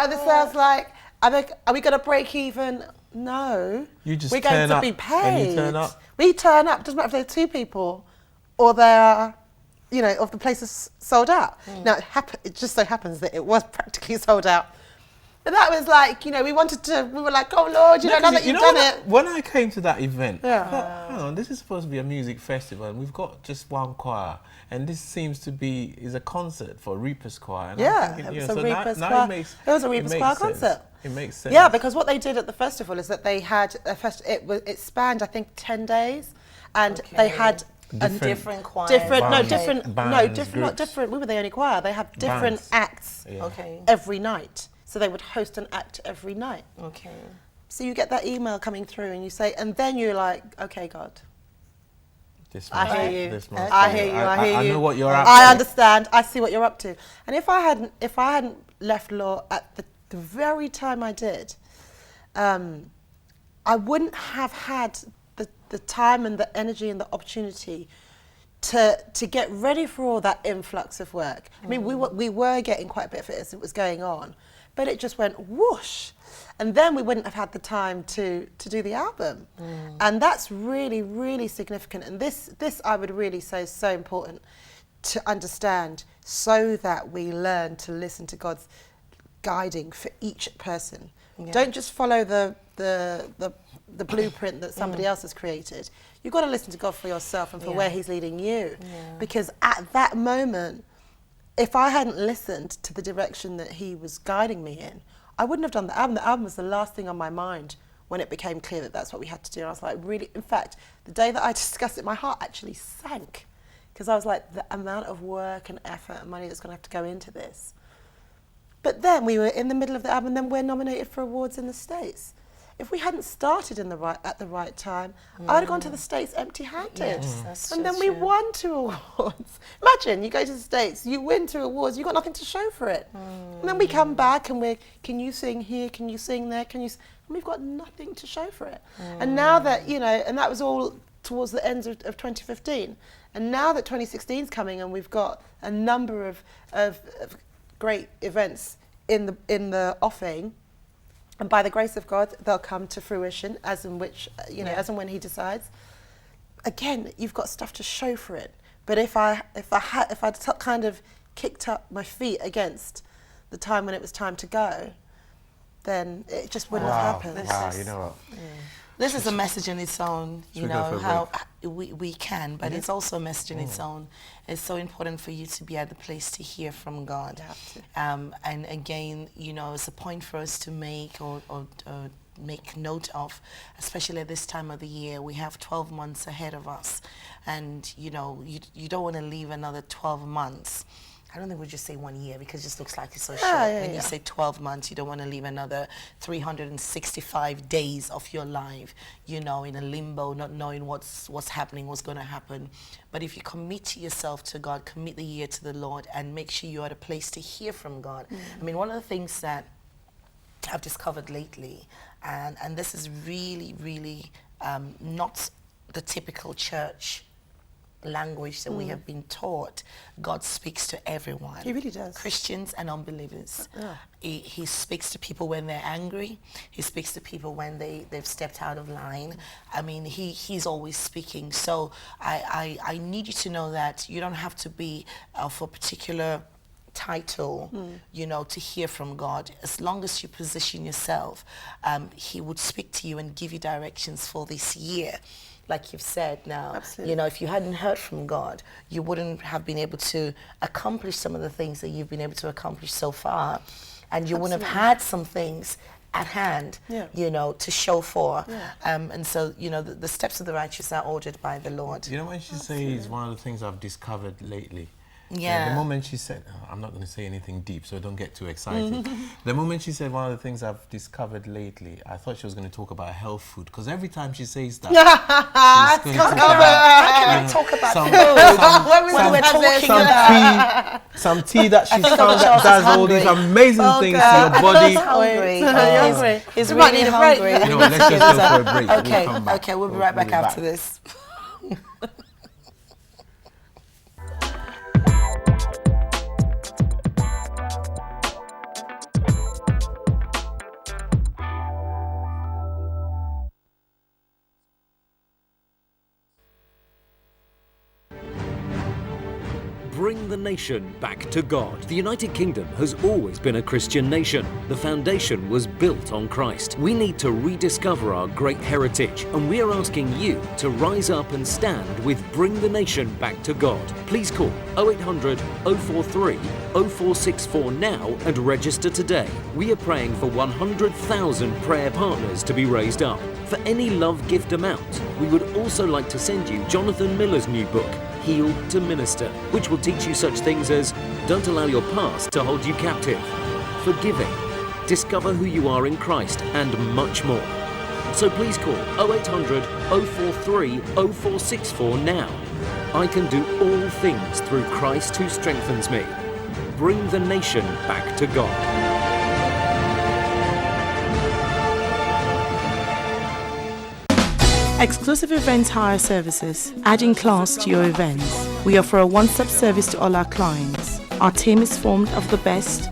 And the sales like, are we going to break even? No. You just We're going turn to up be paid. and you turn up. We turn up. Doesn't matter if there are 2 people or there are, you know, if the place is sold out. Now, it just so happens that it was practically sold out. But that was like, you know, we were like, oh Lord, now that you've done it. When I came to that event, Yeah. I thought, hang on, this is supposed to be a music festival and we've got just one choir. And this seems to be is a concert for Reaper's Choir. And Yeah, I'm thinking, it was so a Reaper's now Choir. it was a Reaper's Choir sense. concert. It makes sense. Yeah, because what they did at the festival is that they had it spanned, I think, 10 days, and they had different choirs. Not different. We were the only choir. They had different acts every night. So they would host an act every night. Okay. So you get that email coming through and you say, and then you're like, okay, God. I hear you. I hear you. I know what you're up to. I understand. I see what you're up to. And if I hadn't left law at the very time I did, I wouldn't have had the time and the energy and the opportunity to get ready for all that influx of work. I mean, we were getting quite a bit of it as it was going on, but it just went whoosh. And then we wouldn't have had the time to do the album. And that's really, really significant. And this I would really say is so important to understand, so that we learn to listen to God's guiding for each person. Yeah. Don't just follow the blueprint that somebody else has created. You've got to listen to God for yourself and for where he's leading you. Yeah. Because at that moment, if I hadn't listened to the direction that he was guiding me in, I wouldn't have done the album. The album was the last thing on my mind when it became clear that that's what we had to do. And I was like, really, in fact, the day that I discussed it, my heart actually sank, because I was like, the amount of work and effort and money that's going to have to go into this. But then we were in the middle of the album, and then we're nominated for awards in the States. If we hadn't started at the right time, I'd have gone to the States empty-handed. Yes, and then we won 2 awards. Imagine, you go to the States, you win 2 awards, you've got nothing to show for it. And then we come back and can you sing here, can you sing there, and we've got nothing to show for it. And now that, you know, and that was all towards the end of 2015. And now that 2016 is coming and we've got a number of great events in the offing, and by the grace of God, they'll come to fruition as and when he decides. Again, you've got stuff to show for it. But if I'd kind of kicked up my feet against the time when it was time to go, then it just wouldn't have happened. Wow, you know what? This is a message in its own, you know, how we can, but it's also a message in its own. It's so important for you to be at the place to hear from God. And again, you know, it's a point for us to make or make note of, especially at this time of the year. We have 12 months ahead of us. And, you know, you don't want to leave another 12 months. I don't think we'll just say 1 year, because it just looks like it's so short. When you say 12 months, you don't want to leave another 365 days of your life, you know, in a limbo, not knowing what's happening, what's going to happen. But if you commit to yourself to God, commit the year to the Lord, and make sure you're at a place to hear from God. I mean, one of the things that I've discovered lately, and this is really, really not the typical church language that we have been taught. God speaks to everyone. He really does. Christians and unbelievers. He speaks to people when they're angry. He speaks to people when they've stepped out of line. I mean, he's always speaking. So I need you to know that you don't have to be for a particular title, you know, to hear from God. As long as you position yourself, he would speak to you and give you directions for this year. Like you've said now, Absolutely. you know, if you hadn't heard from God, you wouldn't have been able to accomplish some of the things that you've been able to accomplish so far. And you wouldn't have had some things at hand, you know, to show for. And so, you know, the steps of the righteous are ordered by the Lord. You know, when she says one of the things I've discovered lately, Yeah. The moment she said, I'm not going to say anything deep, so don't get too excited. The moment she said one of the things I've discovered lately, I thought she was going to talk about health food, because every time she says that, she's going to talk about some tea that she's found that does all these amazing things to your body. He's really hungry. No, let's just go for a break. Okay, we'll be right back after this. nation back to God. The United Kingdom has always been a Christian nation. The foundation was built on Christ. We need to rediscover our great heritage, and we are asking you to rise up and stand with Bring the Nation Back to God. Please call 0800 043 0464 now and register today. We are praying for 100,000 prayer partners to be raised up. For any love gift amount, we would also like to send you Jonathan Miller's new book, Healed to Minister, which will teach you such things as don't allow your past to hold you captive, forgiving, discover who you are in Christ, and much more. So please call 0800 043 0464 now. I can do all things through Christ who strengthens me. Bring the nation back to God. Exclusive Events Hire Services, adding class to your events. We offer a one-stop service to all our clients. Our team is formed of the best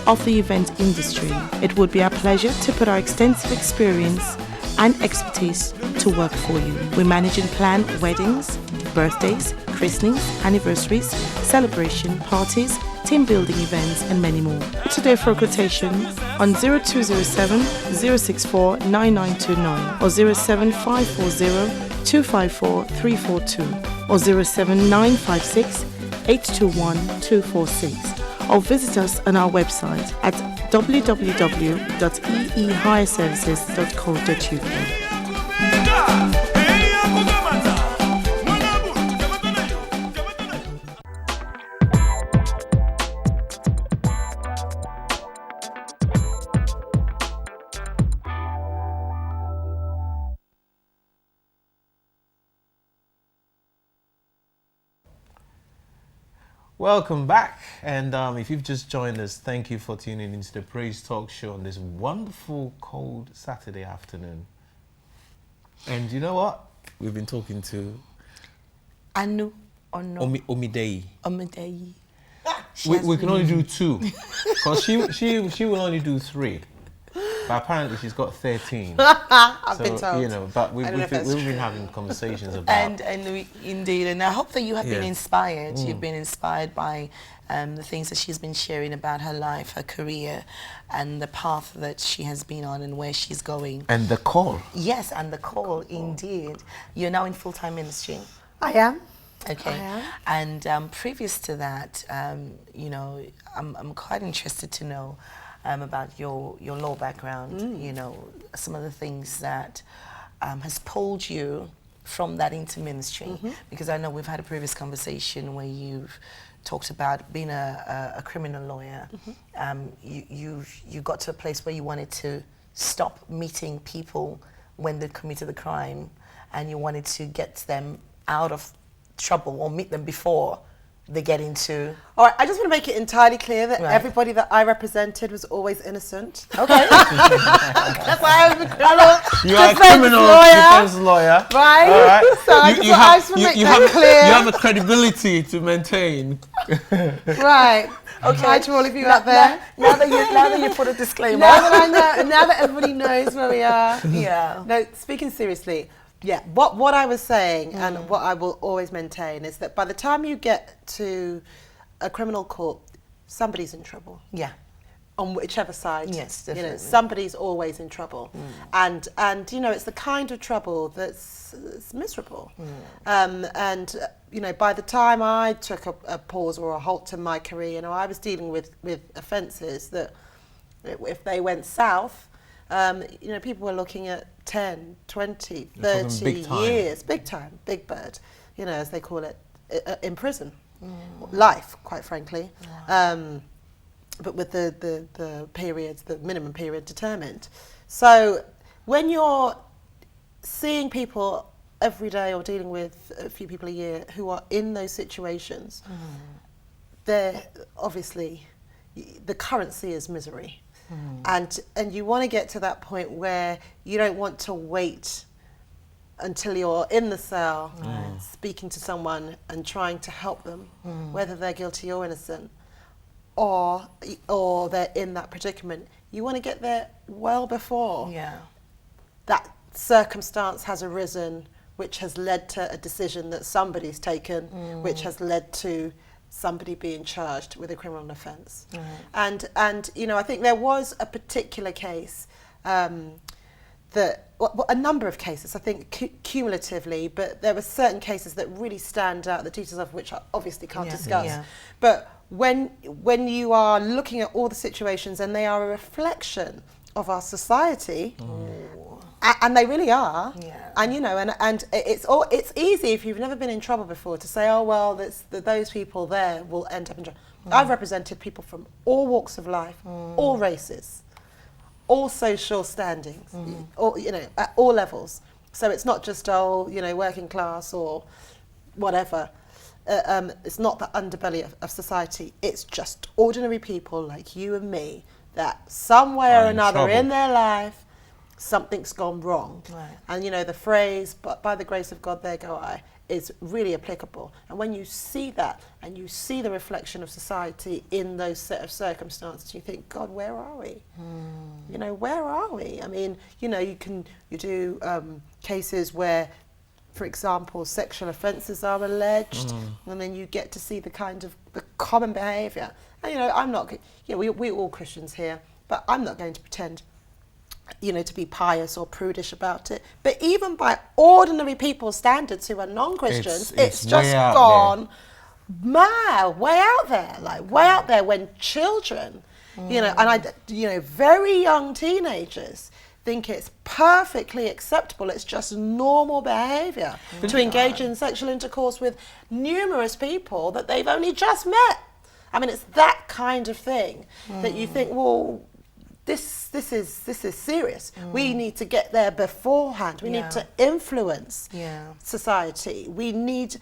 of the event industry. It would be our pleasure to put our extensive experience and expertise to work for you. We manage and plan weddings, birthdays, christenings, anniversaries, celebration, parties, team building events, and many more. Today for a quotation on 0207 064 9929 or 07540 254 342 or 07956 821 246, or visit us on our website at www.eehireservices.co.uk. Welcome back, and if you've just joined us, thank you for tuning into the Praise Talk Show on this wonderful cold Saturday afternoon. And you know what? We've been talking to Anu or no? Omideye. Omideye. We can only do two, because she will only do three. But apparently she's got 13. I've been told. You know, but we've been having conversations about. And indeed, and I hope that you have been inspired. You've been inspired by the things that she's been sharing about her life, her career, and the path that she has been on and where she's going. And the call. Yes, and the call, indeed. You're now in full-time ministry. I am. Okay. I am. And previous to that, you know, I'm quite interested to know about your law background, you know, some of the things that has pulled you from that into ministry. Because I know we've had a previous conversation where you've talked about being a criminal lawyer. You got to a place where you wanted to stop meeting people when they committed the crime, and you wanted to get them out of trouble or meet them before they get into... All right, I just want to make it entirely clear that everybody that I represented was always innocent. Okay. That's why I was a criminal. You are a criminal defense lawyer. Right? All right. So I just want to make that clear. You have a credibility to maintain. Right. Okay. Hi to all of you out there. Now that you put a disclaimer. Now that I know, now that everybody knows where we are. Yeah. No, speaking seriously, yeah, what I was saying and what I will always maintain is that by the time you get to a criminal court, somebody's in trouble. Yeah. On whichever side. Yes, definitely. You know, somebody's always in trouble. And you know, it's the kind of trouble that's miserable. And you know, by the time I took a pause or a halt to my career, you know, I was dealing with offences that if they went south, you know, people were looking at 10, 20, 30 years, big time, big bird, you know, as they call it, in prison. Life, quite frankly. But with the periods, the minimum period determined. So when you're seeing people every day or dealing with a few people a year who are in those situations, they're obviously, the currency is misery. And you want to get to that point where you don't want to wait until you're in the cell speaking to someone and trying to help them, whether they're guilty or innocent, or they're in that predicament. You want to get there well before that circumstance has arisen, which has led to a decision that somebody's taken, which has led to somebody being charged with a criminal offence. And you know, I think there was a particular case that, well, a number of cases, I think cumulatively, but there were certain cases that really stand out, the details of which I obviously can't discuss. But when you are looking at all the situations and they are a reflection of our society, and they really are, and you know, and it's easy if you've never been in trouble before to say, oh well, those people there will end up in trouble. I've represented people from all walks of life, all races, all social standings, all, you know, at all levels. So it's not just, oh, you know, working class or whatever. It's not the underbelly of society. It's just ordinary people like you and me that somewhere or another in their life, something's gone wrong. And you know, the phrase, but by the grace of God, there go I, is really applicable. And when you see that and you see the reflection of society in those set of circumstances, you think, God, where are we? You know, where are we? I mean, you know, you do cases where, for example, sexual offences are alleged, and then you get to see the kind of the common behaviour. And you know, I'm not, you know, we're all Christians here, but I'm not going to pretend, you know, to be pious or prudish about it. But even by ordinary people's standards who are non-Christians, it's just gone mad, way out there, like way out there when children, you know, and you know, very young teenagers think it's perfectly acceptable, it's just normal behaviour to engage in sexual intercourse with numerous people that they've only just met. I mean, it's that kind of thing that you think, well, this is serious. We need to get there beforehand. We need to influence society. We need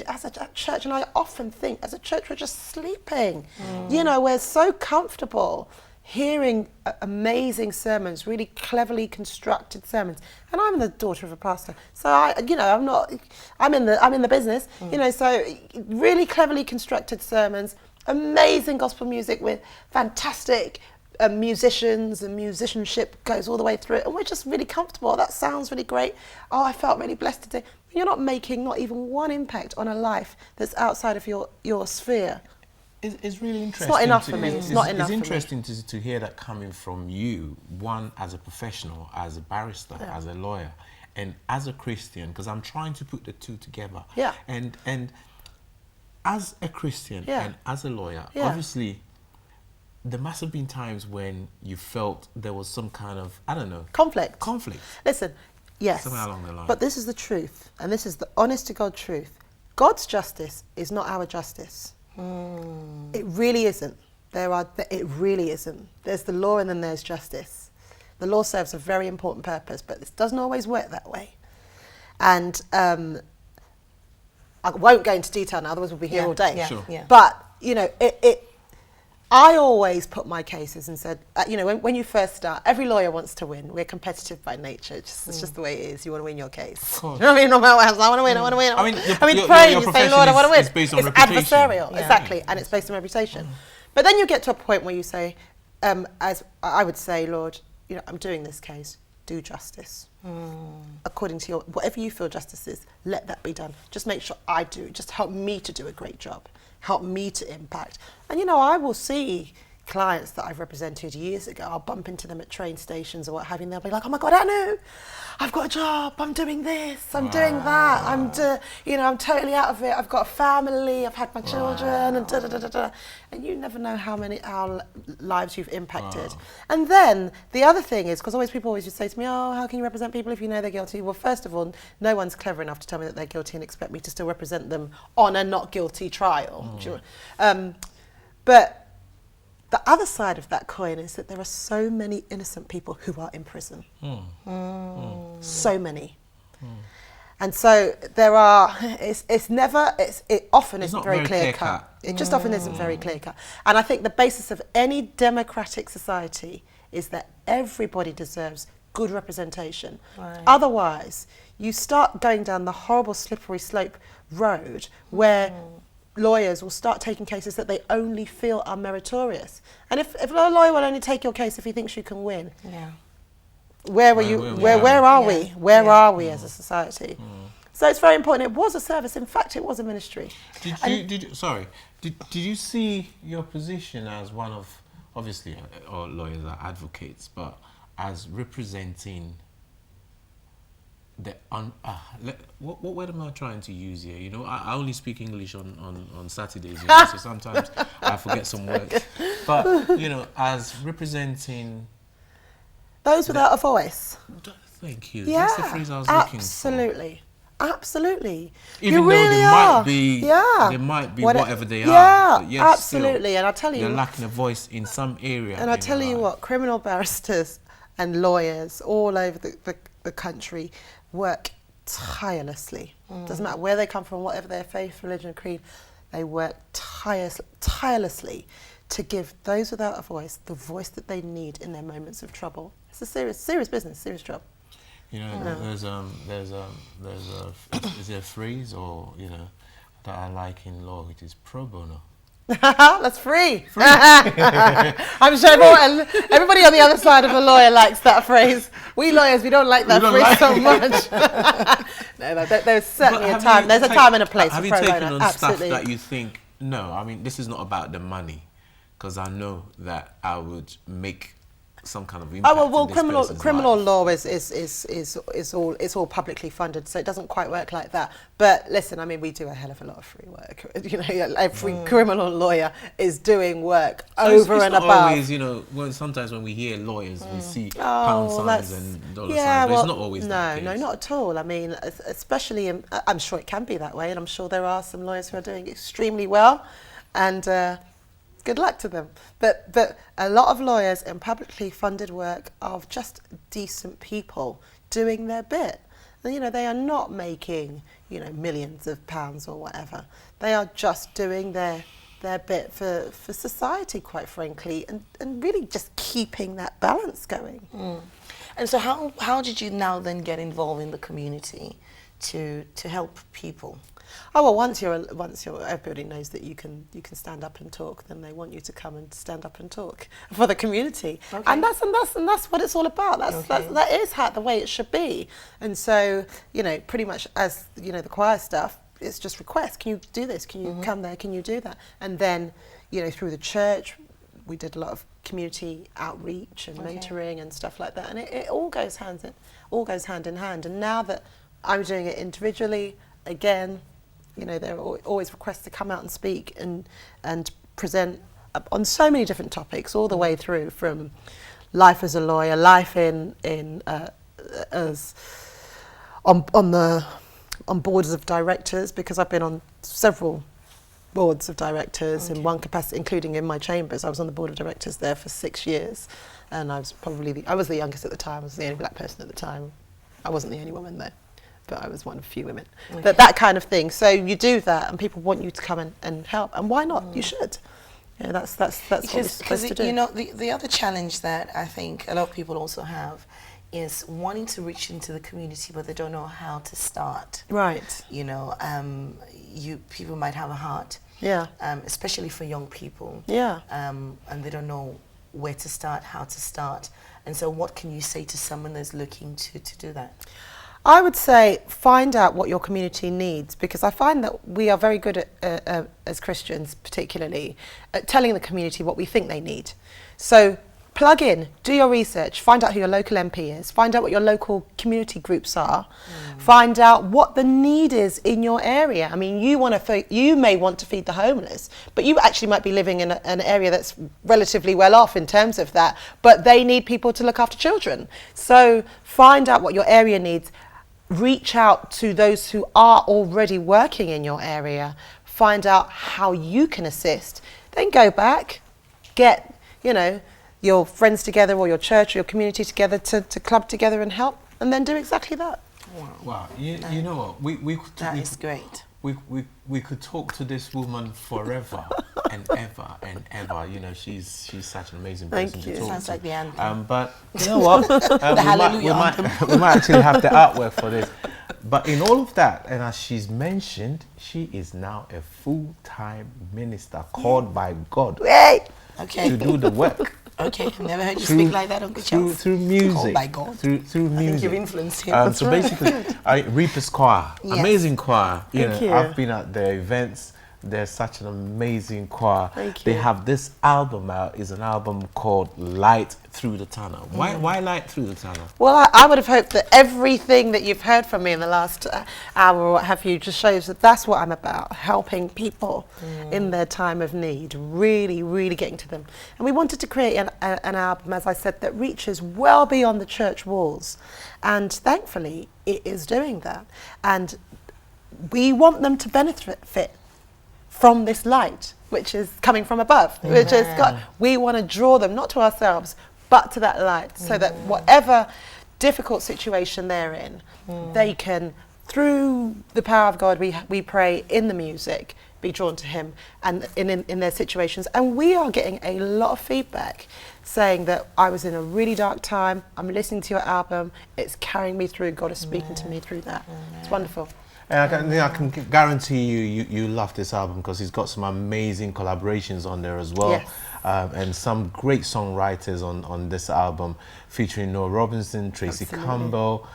as a church, and I often think as a church we're just sleeping. You know, we're so comfortable hearing amazing sermons, really cleverly constructed sermons. And I'm the daughter of a pastor, so I'm in the business, you know, so really cleverly constructed sermons, amazing gospel music with fantastic musicians, and musicianship goes all the way through it, and we're just really comfortable. That sounds really great. Oh, I felt really blessed today. You're not making not even one impact on a life that's outside of your sphere. It's really interesting. It's not enough for me. It's not enough for me. It's interesting to hear that coming from you, one as a professional, as a barrister, as a lawyer, and as a Christian, because I'm trying to put the two together. And as a Christian and as a lawyer, obviously, there must have been times when you felt there was some kind of, I don't know, conflict. Listen, yes, somewhere along the line. But this is the truth, and this is the honest to God truth. God's justice is not our justice. It really isn't. It really isn't. There's the law and then there's justice. The law serves a very important purpose, but it doesn't always work that way. And I won't go into detail now, otherwise we'll be here all day. But, you know, I always put my cases and said, you know, when you first start, every lawyer wants to win. We're competitive by nature. It's just the way it is. You want to win your case. You know what I mean? No matter what happens, I want to win, I want to win. I mean, praying, you say, Lord, I want to win. It's based on it's reputation. Adversarial, exactly, and it's based on reputation. But then you get to a point where you say, as I would say, Lord, you know, I'm doing this case. Do justice. According to whatever you feel justice is, let that be done. Just make sure I do. Just help me to do a great job. Help me to impact. And you know, I will see clients that I've represented years ago. I'll bump into them at train stations or what have you, and they'll be like, oh my God, Anu, I've got a job, I'm doing this, I'm doing that, you know, I'm totally out of it, I've got a family, I've had my children, and da-da-da-da-da. And you never know how many lives you've impacted. And then the other thing is, because people always just say to me, oh, how can you represent people if you know they're guilty? Well, first of all, no one's clever enough to tell me that they're guilty and expect me to still represent them on a not guilty trial. But the other side of that coin is that there are so many innocent people who are in prison. So many. And so there are, it often isn't very clear cut. It just often isn't very clear cut. And I think the basis of any democratic society is that everybody deserves good representation. Otherwise, you start going down the horrible slippery slope road where lawyers will start taking cases that they only feel are meritorious. And if a lawyer will only take your case if he thinks you can win, where are we? Where are we as a society? So it's very important. It was a service. In fact, it was a ministry. Did you see your position as one of, obviously, all lawyers are advocates, but as representing the what word am I trying to use here? You know, I only speak English on Saturdays, you know, so sometimes I forget some words. But you know, as representing those without a voice. Thank you. Yeah, That's the phrase I was looking for. Absolutely. Absolutely. Even you though really there might be whatever they are. But yes, absolutely. Still, and I tell you, they're lacking a voice in some area. And I tell you what, criminal barristers and lawyers all over the country work tirelessly. Doesn't matter where they come from, whatever their faith, religion, creed, they work tirelessly to give those without a voice the voice that they need in their moments of trouble. It's a serious business, serious job. You know, is there a phrase or that I like in law, which is pro bono. That's free. I'm sure everybody on the other side of a lawyer likes that phrase. We lawyers, we don't like that phrase so much. No, there's certainly a time. There's a time and a place for pro bono. Have you taken on Absolutely. stuff that you think, no, I mean, this is not about the money, because I know that I would make some kind of impact. Well, in this criminal life. law is all publicly funded, so it doesn't quite work like that. But listen, I mean, we do a hell of a lot of free work. You know, every criminal lawyer is doing work over it's and not above. Always, sometimes when we hear lawyers, we see pound signs and dollar signs, but well, it's not always that case. No, not at all. I mean, especially, I'm sure it can be that way, and I'm sure there are some lawyers who are doing extremely well, and good luck to them. But a lot of lawyers in publicly funded work are just decent people doing their bit. You know, they are not making, millions of pounds or whatever. They are just doing their bit for society, quite frankly, and really just keeping that balance going. And so how did you now then get involved in the community to help people? Oh well, once everybody knows that you can stand up and talk, then they want you to come and stand up and talk for the community, okay. and that's what it's all about. That is the way it should be. And so pretty much as the choir stuff, it's just requests. Can you do this? Can you come there? Can you do that? And then through the church, we did a lot of community outreach and mentoring and stuff like that, and it all goes hand in hand. And now that I'm doing it individually, again. There are always requests to come out and speak and present on so many different topics, all the way through from life as a lawyer, life as on boards of directors, because I've been on several boards of directors in one capacity, including in my chambers. I was on the board of directors there for 6 years, and I was the youngest at the time. I was the only black person at the time. I wasn't the only woman though. But I was one of a few women. Okay. But that kind of thing. So you do that, and people want you to come and help. And why not? You should. That's what you're supposed to do. The other challenge that I think a lot of people also have is wanting to reach into the community, but they don't know how to start. Right. People might have a heart. Yeah. Especially for young people. Yeah. And they don't know where to start, how to start. And so what can you say to someone that's looking to do that? I would say find out what your community needs, because I find that we are very good at, as Christians particularly, at telling the community what we think they need. So plug in, do your research, find out who your local MP is, find out what your local community groups are, find out what the need is in your area. I mean, you may want to feed the homeless, but you actually might be living in an area that's relatively well off in terms of that, but they need people to look after children. So find out what your area needs. Reach out to those who are already working in your area, find out how you can assist, then go back, get, your friends together or your church or your community together to club together and help, and then do exactly that. Wow. You know what? That is great. We could talk to this woman forever and ever and ever. She's such an amazing person Thank you. to talk Sounds to. like the anthem. But you know what? We might actually have the artwork for this. But in all of that, and as she's mentioned, she is now a full-time minister called by God Yay! to do the work. Okay, I've never heard you speak like that, Uncle Charles. Through music. Oh my God. Through music. I think you've influenced him. So basically, Reaper's Choir, Yes. amazing choir. Thank you. I've been at their events. They're such an amazing choir. Thank They you. have this album out. Is an album called Light Through the Tunnel. Why Light Through the Tunnel? Well, I would have hoped that everything that you've heard from me in the last hour or what have you just shows that that's what I'm about, helping people in their time of need, really, really getting to them. And we wanted to create an album, as I said, that reaches well beyond the church walls. And thankfully, it is doing that. And we want them to benefit from this light, which is coming from above, which is God. We want to draw them, not to ourselves, but to that light, so that whatever difficult situation they're in, they can, through the power of God, we pray in the music, be drawn to Him and in their situations. And we are getting a lot of feedback saying that I was in a really dark time, I'm listening to your album, it's carrying me through, God is speaking to me through that. It's wonderful. And I can guarantee you love this album because he's got some amazing collaborations on there as well. Yes. And some great songwriters on this album, featuring Noah Robinson, Tracy Campbell.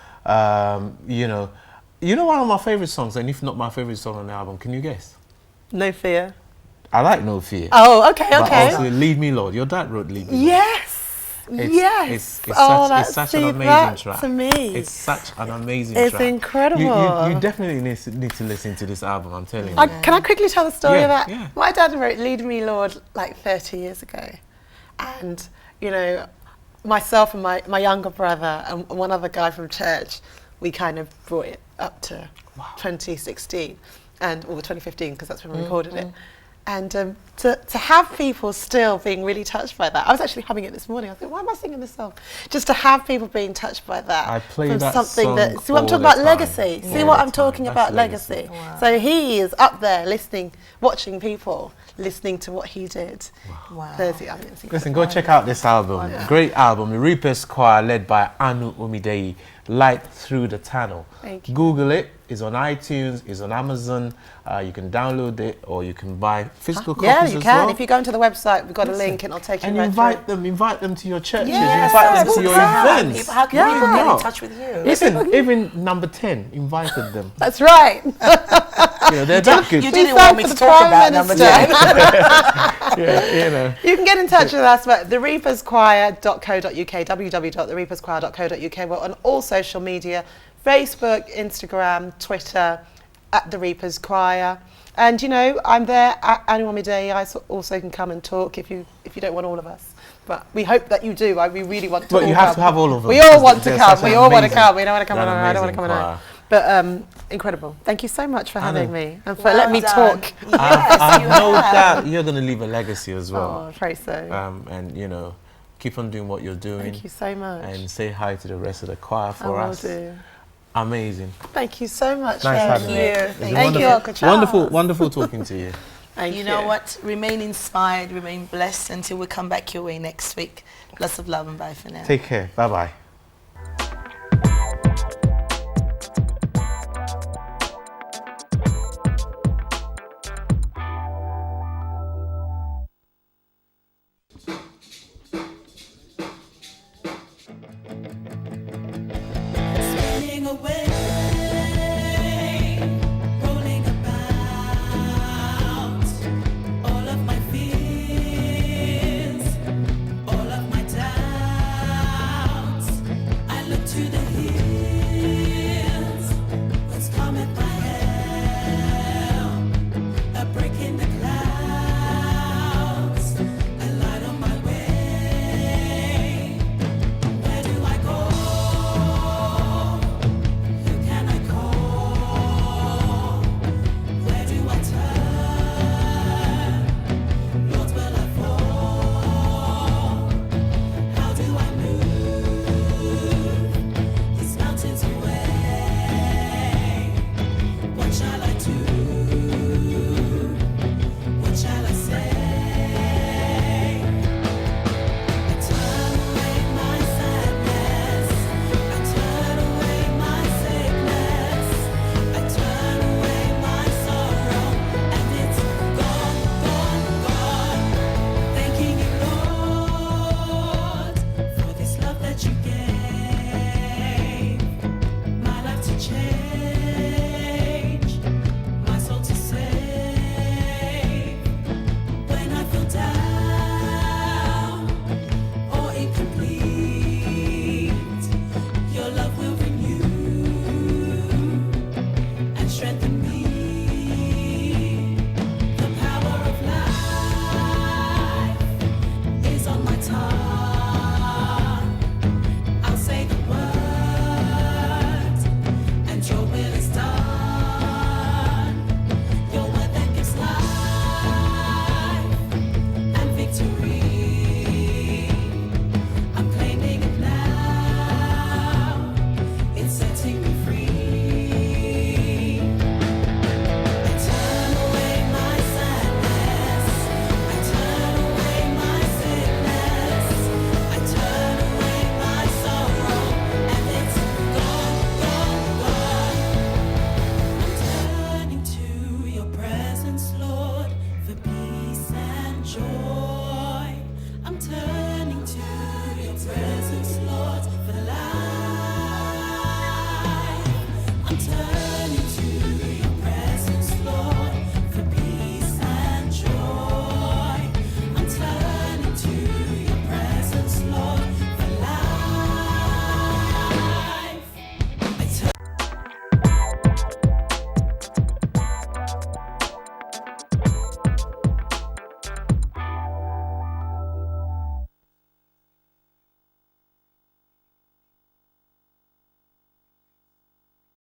You know one of my favorite songs, and if not my favorite song on the album, can you guess? No Fear. I like No Fear. Oh, okay, But okay. also Lead Me Lord. Your dad wrote Lead Me Lord. Yes. It's That's such an amazing that track. to me. It's such an amazing track. It's incredible. You definitely need to listen to this album, I'm telling you. Can I quickly tell the story Yeah, of that? yeah. My dad wrote Lead Me Lord like 30 years ago. And, myself and my younger brother and one other guy from church, we kind of brought it up to 2016 or 2015 because that's when we recorded it. And to have people still being really touched by that. I was actually humming it this morning. I thought, why am I singing this song? Just to have people being touched by that. I play from that something song that. See what I'm talking all about? the Legacy. time. See All what the I'm talking time. about? That's Legacy. Wow. So he is up there listening, watching people, listening to what he did. Wow. Thursday. I think it's Listen, go check out this album. Great album. The Reaper's Choir, led by Anu Omideye, Light Through the Tunnel. Thank you. Google it. It's on iTunes. It's on Amazon. You can download it, or you can buy physical copies Yeah, as you can. well. If you go into the website, we've got a link and it'll take you And right invite through. them. Invite them to your churches. Yes, invite them to your absolutely. events. How can Yeah. people get Yeah. in touch with you? Listen, even number 10 invited them. That's right. They're that good. You didn't Thank want me for to the talk Prime about number Minister. 10. Yeah. You can get in touch with us at thereaperschoir.co.uk, www.thereaperschoir.co.uk. We're on all social media, Facebook, Instagram, Twitter, at The Reaper's Choir. And, I'm there at Anu Omideye. I also can come and talk if you don't want all of us. But we hope that you do. We really want to But all you have come. to have all of them. We all because want to they're come. such We an all want to amazing- come. We don't want to come they're an alone. I don't want to amazing come alone. choir. But incredible. Thank you so much for having me and for Well letting me done. talk. Yes, I've you no have. doubt you're going to leave a legacy as well. Oh, I pray so. And keep on doing what you're doing. Thank you so much. And say hi to the rest of the choir I for will us. do. Amazing. Thank you so much. Nice Thank having you. you. It's Thank wonderful, you, Uncle Charles. wonderful talking to you. Thank You know what? Remain inspired, remain blessed until we come back your way next week. Lots of love and bye for now. Take care. Bye-bye.